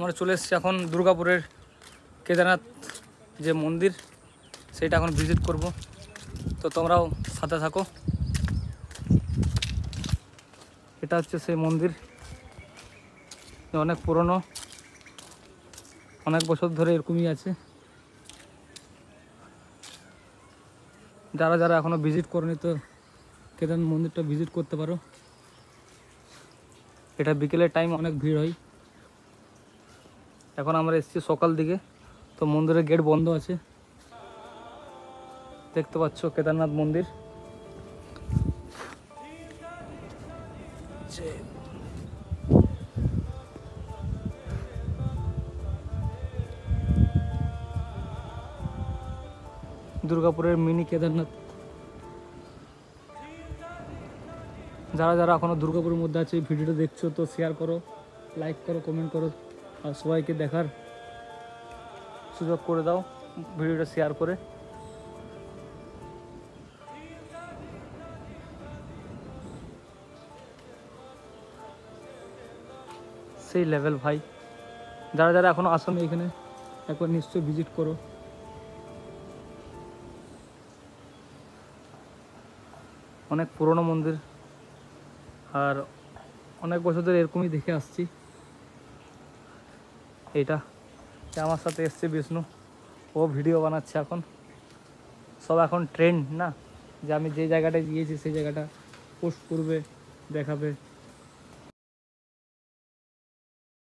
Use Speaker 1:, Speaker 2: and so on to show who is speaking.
Speaker 1: আমরা চলে এসেছি এখন দুর্গাপুরের কেদারনাথ যে মন্দির সেটা এখন ভিজিট করব, তো তোমরাও সাথে থাকো। এটা হচ্ছে সেই মন্দির, অনেক পুরনো, অনেক বছর ধরে এরকমই আছে। যারা যারা এখনও ভিজিট করেনি তো কেদারনাথ মন্দিরটা ভিজিট করতে পারো। এটা বিকেলের টাইম অনেক ভিড় হয়। এখন আমরা এসেছি সকাল দিকে, তো মন্দিরের গেট বন্ধ আছে। দেখতে পাচ্ছ কেদারনাথ মন্দির। দুর্গাপুরের মিনি কেদারনাথ। যারা যারা এখনও দুর্গাপুরের মধ্যে আছে এই ভিডিওটা দেখছো তো শেয়ার করো, লাইক করো, কমেন্ট করো, আর সবাইকে দেখার সুযোগ করে দাও ভিডিওটা শেয়ার করে। সেই লেভেল ভাই, যারা যারা এখনও আসেনি এখানে একবার নিশ্চয়ই ভিজিট করো। অনেক পুরনো মন্দির, আর অনেক বছর ধরে এরকমই দেখে আসছি। এইটা আমার সাথে এসছে বিষ্ণু, ও ভিডিও বানাচ্ছে এখন। সব এখন ট্রেন্ড না, যে আমি যে জায়গাটায় গিয়েছি সেই জায়গাটা পোস্ট করবে, দেখাবে।